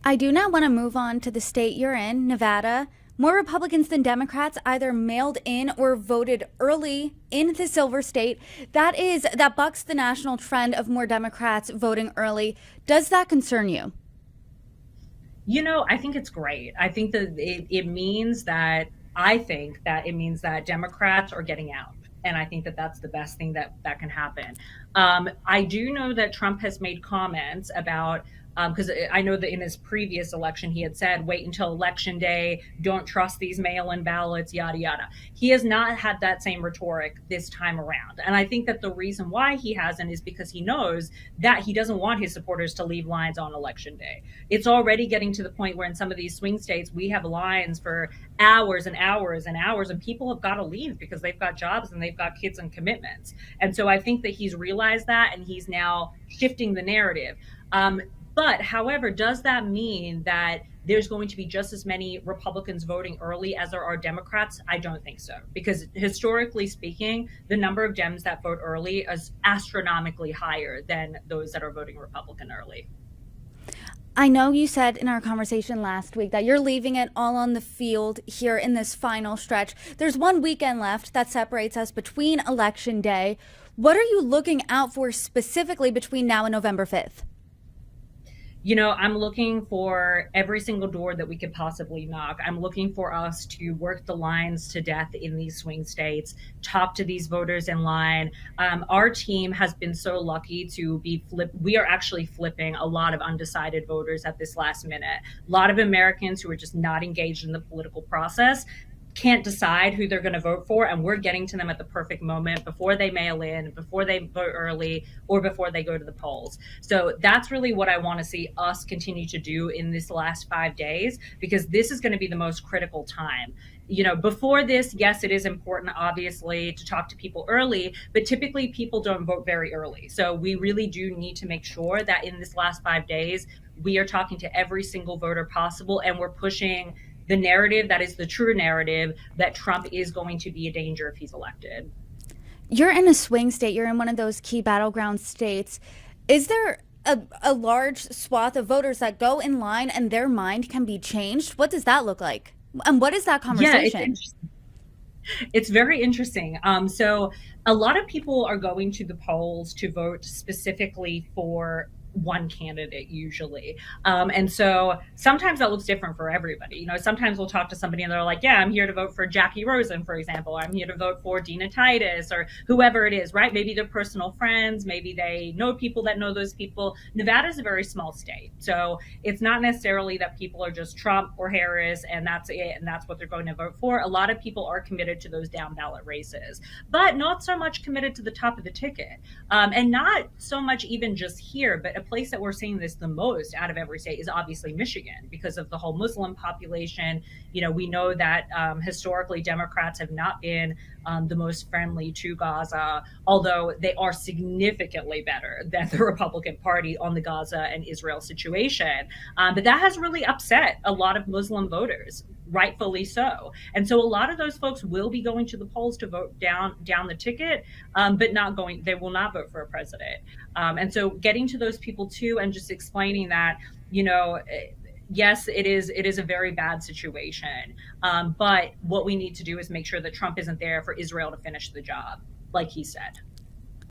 I do now want to move on to the state you're in, Nevada. More Republicans than Democrats either mailed in or voted early in the Silver State. That bucks the national trend of more Democrats voting early. Does that concern you? I think it's great. I think that it means that Democrats are getting out. And I think that that's the best thing that can happen. I do know that Trump has made comments about, because I know that in his previous election, he had said, wait until election day, don't trust these mail in ballots, yada, yada. He has not had that same rhetoric this time around. And I think that the reason why he hasn't is because he knows that he doesn't want his supporters to leave lines on election day. It's already getting to the point where in some of these swing states, we have lines for hours and hours and hours, and people have got to leave because they've got jobs and they've got kids and commitments. And so I think that he's realized that, and he's now shifting the narrative. But however, does that mean that there's going to be just as many Republicans voting early as there are Democrats? I don't think so, because historically speaking, the number of Dems that vote early is astronomically higher than those that are voting Republican early. I know you said in our conversation last week that you're leaving it all on the field here in this final stretch. There's one weekend left that separates us between Election Day. What are you looking out for specifically between now and November 5th? I'm looking for every single door that we could possibly knock. I'm looking for us to work the lines to death in these swing states, talk to these voters in line. Our team has been so lucky to be we are actually flipping a lot of undecided voters at this last minute. A lot of Americans who are just not engaged in the political process can't decide who they're going to vote for, and we're getting to them at the perfect moment before they mail in, before they vote early, or before they go to the polls. So that's really what I want to see us continue to do in this last 5 days, because this is going to be the most critical time. Before this, yes, it is important, obviously, to talk to people early, but typically people don't vote very early. So we really do need to make sure that in this last 5 days, we are talking to every single voter possible, and we're pushing the narrative that is the true narrative that Trump is going to be a danger if he's elected. You're in a swing state. You're in one of those key battleground states. Is there a large swath of voters that go in line and their mind can be changed? What does that look like? And what is that Yeah, conversation? it's very interesting. So a lot of people are going to the polls to vote specifically for one candidate usually. And so sometimes that looks different for everybody. Sometimes we'll talk to somebody and they're like, yeah, I'm here to vote for Jackie Rosen, for example. I'm here to vote for Dina Titus or whoever it is, right? Maybe they're personal friends. Maybe they know people that know those people. Nevada is a very small state. So it's not necessarily that people are just Trump or Harris and that's it. And that's what they're going to vote for. A lot of people are committed to those down ballot races, but not so much committed to the top of the ticket. And not so much even just here, but a place that we're seeing this the most out of every state is obviously Michigan because of the whole Muslim population. We know that historically Democrats have not been the most friendly to Gaza, although they are significantly better than the Republican Party on the Gaza and Israel situation. But that has really upset a lot of Muslim voters, rightfully so. And so a lot of those folks will be going to the polls to vote down the ticket, but they will not vote for a president. And so getting to those people too, and just explaining that, yes, it is a very bad situation. But what we need to do is make sure that Trump isn't there for Israel to finish the job, like he said.